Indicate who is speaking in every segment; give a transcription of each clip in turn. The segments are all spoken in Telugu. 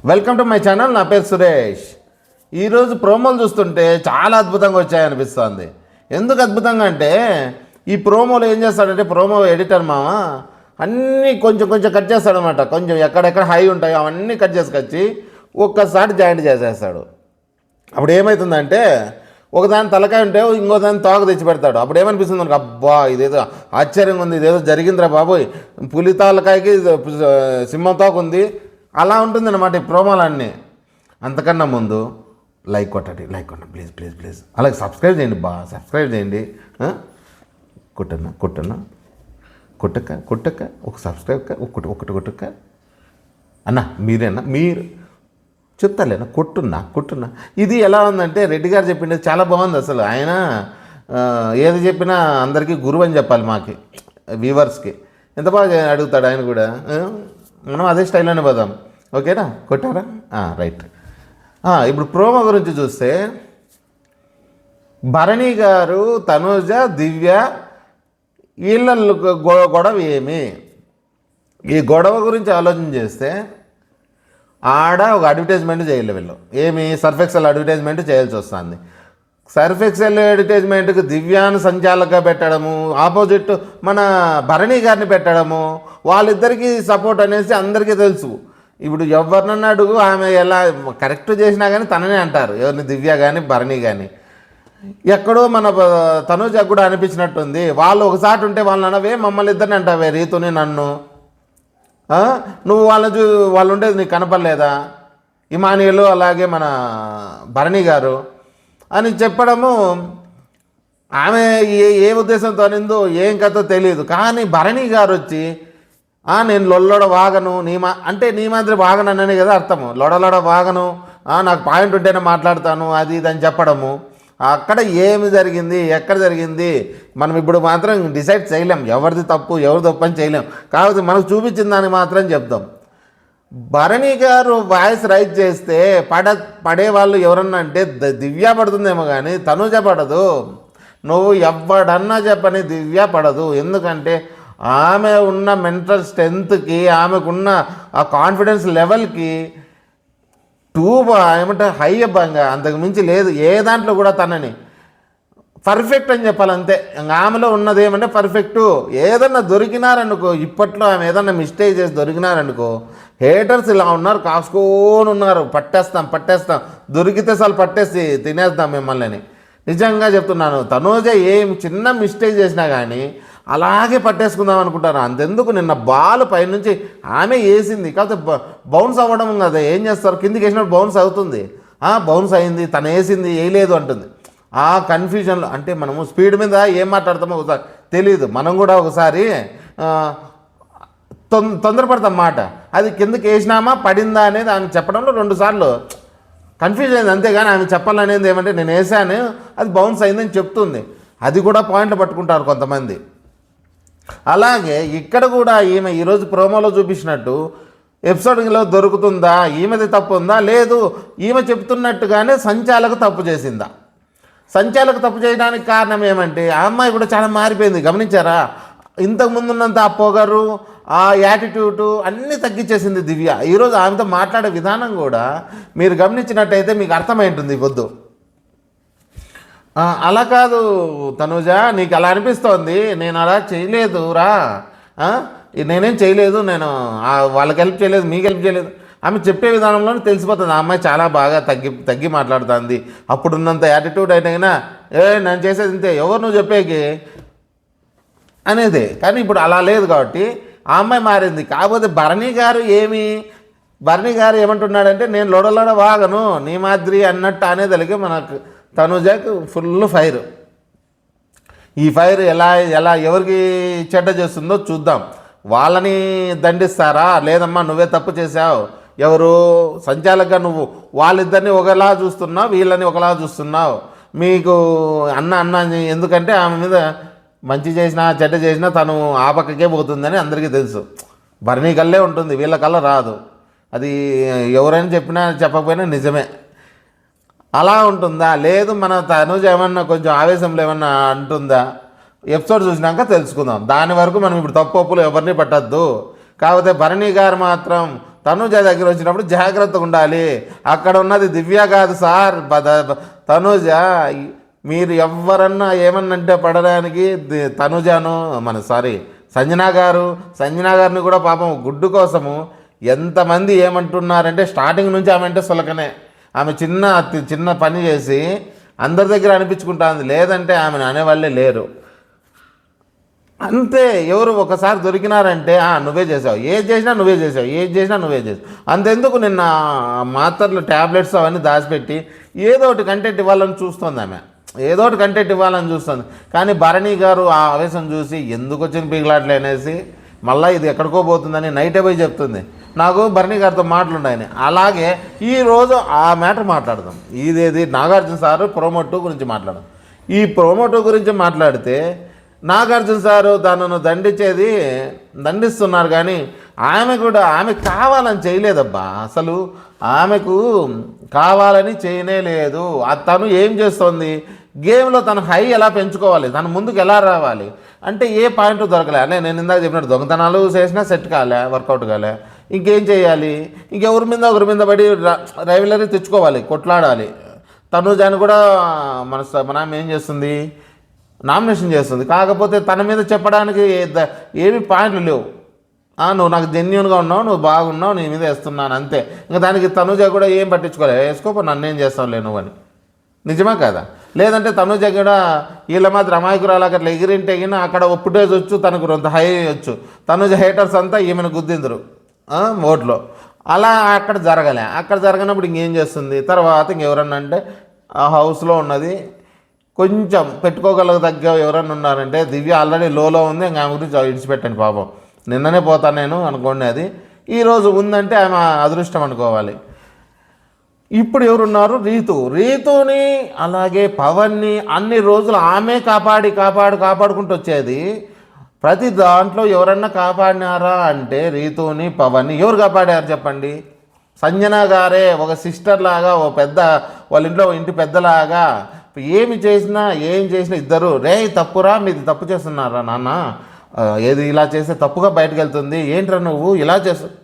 Speaker 1: Welcome to my channel. నా పేరు సురేష్. ఈరోజు ప్రోమోలు చూస్తుంటే చాలా అద్భుతంగా వచ్చాయనిపిస్తుంది. ఎందుకు అద్భుతంగా అంటే ఈ ప్రోమోలు ఏం చేస్తాడంటే ప్రోమో ఎడిటర్ మామ అన్నీ కొంచెం కొంచెం కట్ చేస్తాడనమాట. కొంచెం ఎక్కడెక్కడ హై ఉంటాయో అవన్నీ కట్ చేసుకొచ్చి ఒక్కసారి జాయింట్ చేసేస్తాడు. అప్పుడు ఏమవుతుందంటే ఒకదాని తలకాయ ఉంటే ఇంకో దాన్ని తోక తెచ్చి పెడతాడు. అప్పుడు ఏమనిపిస్తుంది మనకు, అబ్బా ఇదేదో ఆశ్చర్యంగా ఉంది, ఇదేదో జరిగిందిరా బాబోయ్, పులి తలకాయకి సింహం తోక ఉంది, అలా ఉంటుంది అన్నమాట ఈ ప్రోమోలన్నీ. అంతకన్నా ముందు లైక్ కొట్టండి, లైక్ కొట్టండి ప్లీజ్ ప్లీజ్ ప్లీజ్. అలాగే సబ్స్క్రైబ్ చేయండి, సబ్స్క్రైబ్ చేయండి. కొట్టక్క ఒక సబ్స్క్రైబ్ ఒకటి కొట్టక్క అన్న, మీరేనా మీరు చెప్తాలేనా, కొట్టున్నా. ఇది ఎలా ఉందంటే రెడ్డి గారు చెప్పింది చాలా బాగుంది. అసలు ఆయన ఏది చెప్పినా అందరికీ గురువు అని చెప్పాలి, మాకి వ్యూవర్స్కి. ఎంత బాగా అడుగుతాడు ఆయన కూడా. మనం అదే స్టైల్లోనే పోదాం. ఓకేనా, కొట్టారా? రైట్. ఇప్పుడు ప్రోమో గురించి చూస్తే భరణి గారు, తనూజ, దివ్య వీళ్ళ గొడవ ఏమి? ఈ గొడవ గురించి ఆలోచన చేస్తే ఆడ ఒక అడ్వర్టైజ్మెంట్ చేయాలి వీళ్ళు. ఏమి? సర్ఫ్ ఎక్సెల్ అడ్వర్టైజ్మెంట్ చేయాల్సి వస్తుంది. సర్ఫ్ ఎక్సెల్ అడ్వర్టైజ్మెంట్కి దివ్యాను సంచాలకగా పెట్టడము, ఆపోజిట్ మన భరణి గారిని పెట్టడము, వాళ్ళిద్దరికీ సపోర్ట్ అనేసి అందరికీ తెలుసు. ఇప్పుడు ఎవరినన్నా అడుగు, ఆమె ఎలా కరెక్ట్ చేసినా కానీ తననే అంటారు, ఎవరిని దివ్య కానీ భరణి కానీ. ఎక్కడో మన తనూజకు కూడా అనిపించినట్టుంది. వాళ్ళు ఒకసారి ఉంటే వాళ్ళని అనవే, మమ్మల్ని ఇద్దరిని అంటావే, రీతుని నన్ను, నువ్వు వాళ్ళు ఉండేది నీకు కనపడలేదా, ఇమానియులు అలాగే మన భరణి గారు అని చెప్పడము. ఆమె ఏ ఉద్దేశంతో అనిందో ఏం కథో తెలియదు. కానీ భరణి గారు వచ్చి నేను లొల్లొడ వాగను, అంటే నీ మాదిరి వాగను అనే కదా అర్థము. లొడలొడ వాగను, నాకు పాయింట్ ఉంటేనే మాట్లాడతాను, అది ఇది అని చెప్పడము. అక్కడ ఏమి జరిగింది, ఎక్కడ జరిగింది మనం ఇప్పుడు మాత్రం డిసైడ్ చేయలేం, ఎవరిది తప్పు ఎవరిది తప్పు అని చేయలేం. కాకపోతే మనకు చూపించిన దాన్ని మాత్రం చెప్తాం. భరణి గారు వాయిస్ రైజ్ చేస్తే పడేవాళ్ళు ఎవరన్నా అంటే దివ్య పడుతుందేమో కానీ తనూజ పడదు. నువ్వు ఎవడన్నా చెప్పని దివ్య పడదు. ఎందుకంటే ఆమె ఉన్న మెంటల్ స్ట్రెంత్కి, ఆమెకున్న ఆ కాన్ఫిడెన్స్ లెవెల్కి ఏమంటే హై అబ్బాంగా అంతకు మించి లేదు. ఏ దాంట్లో కూడా తనని పర్ఫెక్ట్ అని చెప్పాలంతే. ఆమెలో ఉన్నది ఏమంటే పర్ఫెక్టు. ఏదన్నా దొరికినారనుకో, ఇప్పట్లో ఆమె ఏదన్నా మిస్టేక్ చేసి దొరికినారనుకో, హేటర్స్ ఇలా ఉన్నారు, కాసుకొని ఉన్నారు, పట్టేస్తాం దొరికితే అసలు పట్టేసి తినేస్తాం మిమ్మల్ని. నిజంగా చెప్తున్నాను, తనూజ ఏం చిన్న మిస్టేక్ చేసినా కానీ అలాగే పట్టేసుకుందాం అనుకుంటారు. అంతెందుకు, నిన్న బాల్ పైనుంచి ఆమె వేసింది, కాకపోతే బౌన్స్ అవ్వడం కదా, ఏం చేస్తారు, కిందికి వేసినప్పుడు బౌన్స్ అవుతుంది. బౌన్స్ అయింది, తను వేసింది వేయలేదు అంటుంది. ఆ కన్ఫ్యూజన్లో అంటే మనము స్పీడ్ మీద ఏం మాట్లాడతామో ఒకసారి తెలియదు. మనం కూడా ఒకసారి తొందరపడతాం మాట. అది కిందకి వేసినామా పడిందా అనేది ఆమె చెప్పడంలో 2 సార్లు కన్ఫ్యూజ్ అయింది. అంతేగాని ఆమె చెప్పాలనేది ఏమంటే నేను వేసాను, అది బౌన్స్ అయిందని చెప్తుంది. అది కూడా పాయింట్లు పట్టుకుంటారు కొంతమంది. అలాగే ఇక్కడ కూడా ఈమె ఈరోజు ప్రోమోలో చూపించినట్టు ఎపిసోడ్లో దొరుకుతుందా, ఈమెది తప్పు ఉందా, లేదు ఈమె చెప్తున్నట్టుగానే సంచాలక తప్పు చేసిందా? సంచాలక తప్పు చేయడానికి కారణం ఏమంటే ఆ అమ్మాయి కూడా చాలా మారిపోయింది. గమనించారా? ఇంతకుముందున్నంత ఆ పొగరు, ఆ యాటిట్యూడ్ అన్నీ తగ్గించేసింది దివ్య. ఈరోజు ఆమెతో మాట్లాడే విధానం కూడా మీరు గమనించినట్టయితే మీకు అర్థమై ఉంటుంది. వద్దు అలా కాదు తనూజ, నీకు అలా అనిపిస్తోంది, నేను అలా చేయలేదురా, నేనేం చేయలేదు, నేను వాళ్ళకి హెల్ప్ చేయలేదు, మీకు హెల్ప్ చేయలేదు. ఆమె చెప్పే విధానంలోనే తెలిసిపోతుంది ఆ అమ్మాయి చాలా బాగా తగ్గి మాట్లాడుతుంది. అప్పుడున్నంత యాటిట్యూడ్ అయినా నేను చేసేది ఇంతే, ఎవరు నువ్వు చెప్పేకి అనేది. కానీ ఇప్పుడు అలా లేదు కాబట్టి ఆ అమ్మాయి మారింది. కాకపోతే భరణి గారు ఏమంటున్నాడంటే నేను లొడలొడ వాగను నీ మాదిరి అన్నట్టు అనేదలికి మనకు తనూజకు ఫుల్ ఫైర్. ఈ ఫైర్ ఎలా ఎవరికి చెడ్డ చేస్తుందో చూద్దాం. వాళ్ళని దండిస్తారా, లేదమ్మా నువ్వే తప్పు చేసావు, ఎవరు సంచాలకుగా నువ్వు వాళ్ళిద్దరిని ఒకలా చూస్తున్నావు, వీళ్ళని ఒకలా చూస్తున్నావు, మీకు అన్న ఎందుకంటే ఆమె మీద మంచి చేసినా చెడ్డ చేసినా తను ఆ పక్కకే పోతుందని అందరికీ తెలుసు. భరణి కల్లే ఉంటుంది, వీళ్ళ కల్లా రాదు. అది ఎవరైనా చెప్పినా చెప్పకపోయినా నిజమే. అలా ఉంటుందా? లేదు మన తనూజ ఏమన్నా కొంచెం ఆవేశంలో ఏమన్నా అంటుందా? ఎపిసోడ్ చూసినాక తెలుసుకుందాం. దాని వరకు మనం ఇప్పుడు తప్పు ఒప్పులు ఎవరిని పట్టద్దు. కాకపోతే భరణి గారు మాత్రం తనుజ దగ్గర వచ్చినప్పుడు జాగ్రత్తగా ఉండాలి. అక్కడ ఉన్నది దివ్య కాదు సార్, తనుజ. మీరు ఎవరన్నా ఏమన్నంటే పడడానికి తనుజాను సంజనా గారిని కూడా పాపం గుడ్డు కోసము ఎంతమంది ఏమంటున్నారంటే స్టార్టింగ్ నుంచి ఆమె అంటే సులకనే. ఆమె చిన్న పని చేసి అందరి దగ్గర అనిపించుకుంటుంది, లేదంటే ఆమెను అనేవాళ్ళే లేరు. అంతే. ఎవరు ఒకసారి దొరికినారంటే నువ్వే చేసావు, ఏది చేసినా నువ్వే చేసావు. అంతెందుకు నిన్న మాత్రలు ట్యాబ్లెట్స్ అవన్నీ దాచిపెట్టి ఏదో ఒకటి కంటెంట్ ఇవ్వాలని చూస్తుంది. కానీ భరణి గారు ఆ ఆవేశం చూసి ఎందుకు వచ్చిన పీగలాట్లే అనేసి మళ్ళీ ఇది ఎక్కడికో పోతుందని నైటే పోయి చెప్తుంది. నాకు భరణి గారితో మాటలున్నాయని. అలాగే ఈరోజు ఆ మ్యాటర్ మాట్లాడదాం. ఇదేది నాగార్జున సారు ప్రోమో 2 గురించి మాట్లాడదాం. ఈ ప్రోమో 2 గురించి మాట్లాడితే నాగార్జున సారు తనను దండిస్తున్నారు, కానీ ఆమె కావాలని చేయలేదబ్బా. అసలు ఆమెకు కావాలని చేయనే లేదు. తను ఏం చేస్తోంది, గేమ్లో తన హై ఎలా పెంచుకోవాలి, తను ముందుకు ఎలా రావాలి అంటే ఏ పాయింట్ దొరకలే. నేను ఇందాక చెప్పినట్టు దొంగతనాలు చేసినా సెట్ కాలే, వర్కౌట్ కాలే. ఇంకేం చేయాలి, ఒకరి మీద పడి రైవలరీ తెచ్చుకోవాలి, కొట్లాడాలి. తనుజాని కూడా మన ఏం చేస్తుంది, నామినేషన్ చేస్తుంది. కాకపోతే తన మీద చెప్పడానికి ఏమి పాయింట్లు లేవు. నువ్వు నాకు జెన్యూన్గా ఉన్నావు, నువ్వు బాగున్నావు, నీ మీద వేస్తున్నాను అంతే. ఇంకా దానికి తనుజ కూడా ఏం పట్టించుకోలేదు, వేసుకోపో నన్నేం చేస్తావులే నువ్వు అని. నిజమా కదా? లేదంటే తనుజ కూడా వీళ్ళ మాత్రం అమాయకురాలు అట్లా ఎగిరింటే అక్కడ ఫుటేజ్ వచ్చు, తనకు కొంత హై వచ్చు. తనుజ హేటర్స్ అంతా ఈమెను గుద్దిందరు ఓట్లో. అలా అక్కడ జరగనప్పుడు ఇంకేం చేస్తుంది? తర్వాత ఇంకెవరన్నా అంటే ఆ హౌస్లో ఉన్నది కొంచెం పెట్టుకోగలగ ఎవరన్నా ఉన్నారంటే దివ్య ఆల్రెడీ లోలో ఉంది. ఇంకా ఆమె గురించి ఇడిచిపెట్టండి పాపం. నిన్ననే పోతాను నేను అనుకోండి, అది ఈరోజు ఉందంటే ఆమె అదృష్టం అనుకోవాలి. ఇప్పుడు ఎవరున్నారు? రీతుని అలాగే పవన్ని అన్ని రోజులు ఆమె కాపాడుకుంటూ వచ్చేది. ప్రతి దాంట్లో ఎవరన్నా కాపాడినారా అంటే రీతుని పవన్ని ఎవరు కాపాడారు చెప్పండి? సంజన గారే ఒక సిస్టర్ లాగా, ఓ పెద్ద వాళ్ళ ఇంట్లో ఇంటి పెద్దలాగా ఏం చేసినా ఇద్దరు తప్పురా, మీది తప్పు చేస్తున్నారా నాన్న, ఏది ఇలా చేస్తే తప్పుగా బయటకు వెళ్తుంది, ఏంట్రా నువ్వు ఇలా చేస్తావు.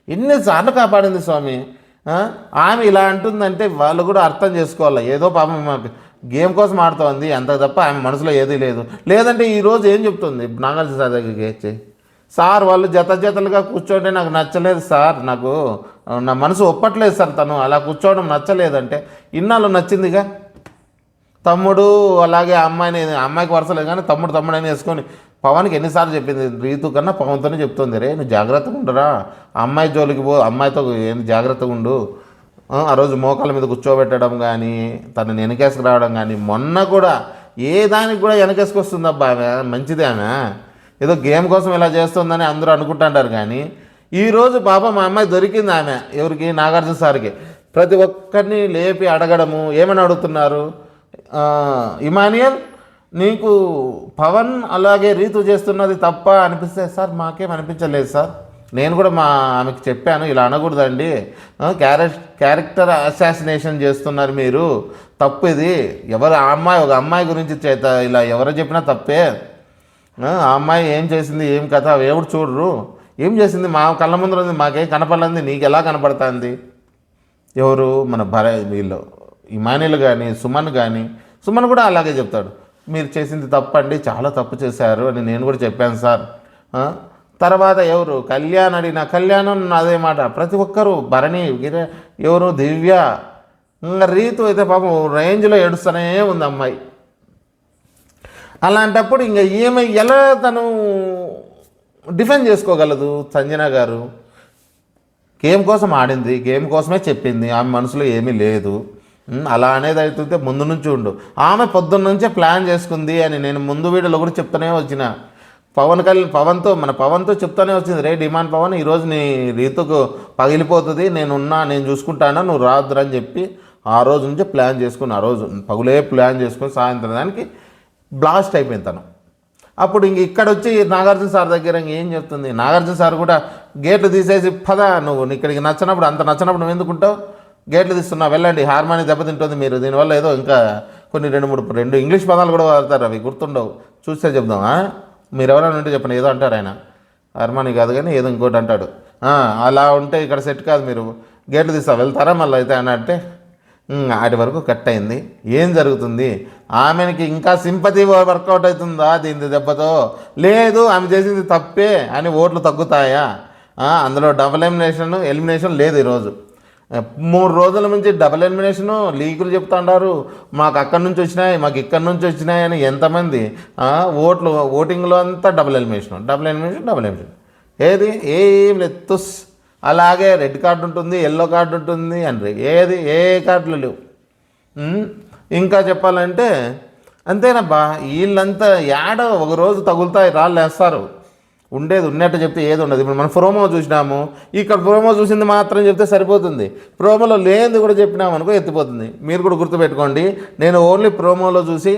Speaker 1: ఎన్నిసార్లు కాపాడింది స్వామి. ఆమె ఇలా అంటుందంటే వాళ్ళు కూడా అర్థం చేసుకోవాలి. ఏదో పాపం గేమ్ కోసం ఆడుతోంది అంత తప్ప ఆమె మనసులో ఏదీ లేదు. లేదంటే ఈరోజు ఏం చెప్తుంది నాగార్జున సార్ దగ్గరికి వచ్చి, సార్ వాళ్ళు జతలుగా కూర్చోంటే నాకు నచ్చలేదు సార్, నాకు నా మనసు ఒప్పట్లేదు సార్, తను అలా కూర్చోవడం నచ్చలేదంటే ఇన్నాళ్ళు నచ్చిందిగా. తమ్ముడు అలాగే అమ్మాయికి వరసలేదు కానీ తమ్ముడు అని వేసుకొని పవన్కి ఎన్నిసార్లు చెప్పింది. రీతు కన్నా పవన్తోనే చెప్తుంది, నువ్వు జాగ్రత్తగా ఉండరా, అమ్మాయి జోలికి అమ్మాయితో ఏంది జాగ్రత్తగా ఉండు. ఆ రోజు మోకాల మీద కూర్చోబెట్టడం కానీ, తనని వెనకేసుకు రావడం కానీ, మొన్న కూడా ఏ దానికి కూడా వెనకేసుకొస్తుంది అబ్బా ఆమె. మంచిదే ఆమె, ఏదో గేమ్ కోసం ఇలా చేస్తుందని అందరూ అనుకుంటుంటారు. కానీ ఈరోజు పాపం మా అమ్మాయి దొరికింది. ఆమె ఎవరికి? నాగార్జున సార్కి. ప్రతి ఒక్కరిని లేపి అడగడము. ఏమని అడుగుతున్నారు? ఇమానియల్, నీకు పవన్ అలాగే రీతు చేస్తున్నది తప్ప అనిపిస్తే, సార్ మాకేం అనిపించలేదు సార్, నేను కూడా ఆమెకి చెప్పాను ఇలా అనకూడదండి, క్యారెక్టర్ అసాసినేషన్ చేస్తున్నారు మీరు, తప్పు ఇది. ఒక అమ్మాయి గురించి ఇలా ఎవరు చెప్పినా తప్పే. ఆ అమ్మాయి ఏం చేసింది, ఏం కథ ఎవరు చూడరు, ఏం చేసింది మా కళ్ళ ముందర ఉంది, మాకేం కనపడలేదు, నీకు ఎలా కనపడుతుంది? ఎవరు? మన వీళ్ళు ఇమానియల్ కానీ సుమన్ కూడా అలాగే చెప్తాడు, మీరు చేసింది తప్పండి, చాలా తప్పు చేశారు అని నేను కూడా చెప్పాను సార్. తర్వాత ఎవరు? కళ్యాణం అదే మాట. ప్రతి ఒక్కరు భరణి, ఎవరు? దివ్య, ఇంకా రీతు అయితే పాపం రేంజ్లో ఏడుస్తూనే ఉంది అమ్మాయి. అలాంటప్పుడు ఇంకా ఎలా తను డిఫెండ్ చేసుకోగలదు? సంజన గారు గేమ్ కోసం ఆడింది, గేమ్ కోసమే చెప్పింది, ఆమె మనసులో ఏమీ లేదు. అలా అనేది అయితే ముందు నుంచి ఉండు. ఆమె పొద్దున్న నుంచే ప్లాన్ చేసుకుంది అని నేను ముందు వీడియోలో కూడా చెప్తూనే వచ్చిన. పవన్తో చెప్తూనే వచ్చింది, డిమాండ్ పవన్ ఈరోజు నీ రీతుకు పగిలిపోతుంది, నేను చూసుకుంటాను, నువ్వు రాదురని చెప్పి ఆ రోజు నుంచే ప్లాన్ చేసుకుని, ఆ రోజు పగులే ప్లాన్ చేసుకుని సాయంత్రం దానికి బ్లాస్ట్ అయిపోయింది తను. అప్పుడు ఇక్కడ వచ్చి నాగార్జున సార్ దగ్గర ఏం చెప్తుంది? నాగార్జున సార్ కూడా గేట్లు తీసేసి పదా, నువ్వు ఇక్కడికి అంత నచ్చినప్పుడు నువ్వు ఎందుకుంటావు, గేట్లు తీస్తున్నావు, వెళ్ళండి, హార్మోని దెబ్బతింటుంది మీరు, దీనివల్ల ఏదో ఇంకా కొన్ని 2 ఇంగ్లీష్ పదాలు కూడా వాడతారు, అవి గుర్తుండవు, చూస్తే చెప్దాం. మీరు ఎవరైనా ఉంటే చెప్పండి, ఏదో అంటారు ఆయన, హార్మోని కాదు కానీ ఏదో ఇంకోటి అంటాడు. అలా ఉంటే ఇక్కడ సెట్ కాదు, మీరు గేట్లు తీస్తా వెళ్తారా మళ్ళీ అయితే అని అంటే వాటి వరకు కట్ అయింది. ఏం జరుగుతుంది, ఆమెకి ఇంకా సింపతి వర్కౌట్ అవుతుందా దీని దెబ్బతో? లేదు, ఆమె చేసింది తప్పే అని ఓట్లు తగ్గుతాయా? అందులో డబుల్ ఎలిమినేషన్ లేదు ఈరోజు. 3 రోజుల నుంచి డబుల్ ఎలిమినేషను లీకులు చెప్తుంటారు, మాకు అక్కడి నుంచి వచ్చినాయి, మాకు ఇక్కడి నుంచి వచ్చినాయి అని. ఎంతమంది ఓటింగ్లో అంతా డబుల్ ఎలిమినేషన్. ఏది ఏం లేదు, తుస్. అలాగే రెడ్ కార్డు ఉంటుంది, ఎల్లో కార్డు ఉంటుంది అని ఏది ఏ కార్డులు లేవు. ఇంకా చెప్పాలంటే అంతేనబ్బా, వీళ్ళంతా ఏడో ఒకరోజు తగులుతాయి, రాళ్ళు వేస్తారు. ఉండేది ఉన్నట్టు చెప్తే ఏది ఉండదు. ఇప్పుడు మనం ప్రోమో చూసినాము, ఇక్కడ ప్రోమో చూసింది మాత్రం చెప్తే సరిపోతుంది, ప్రోమోలో లేనిది కూడా చెప్పినామనుకో ఎత్తిపోతుంది. మీరు కూడా గుర్తుపెట్టుకోండి, నేను ఓన్లీ ప్రోమోలో చూసి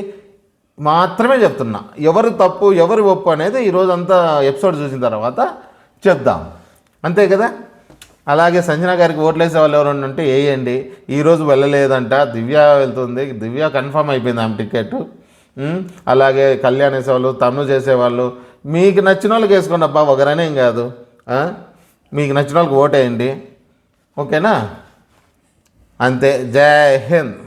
Speaker 1: మాత్రమే చెప్తున్నా. ఎవరు తప్పు ఎవరు ఒప్పు అనేది ఈరోజు అంతా ఎపిసోడ్ చూసిన తర్వాత చెప్దాం, అంతే కదా. అలాగే సంజన గారికి ఓట్లేసే వాళ్ళు ఎవరు అంటే వేయండి. ఈరోజు వెళ్ళలేదంట, దివ్య వెళ్తుంది, దివ్య కన్ఫర్మ్ అయిపోయింది ఆమె టికెట్. అలాగే కళ్యాణ్ వేసేవాళ్ళు, తను చేసేవాళ్ళు, మీకు నచ్చిన వాళ్ళకి వేసుకోండి అబ్బా, ఒకరనేం కాదు. మీకు నచ్చిన వాళ్ళకి ఓటేయండి, ఓకేనా? అంతే. జై హింద్.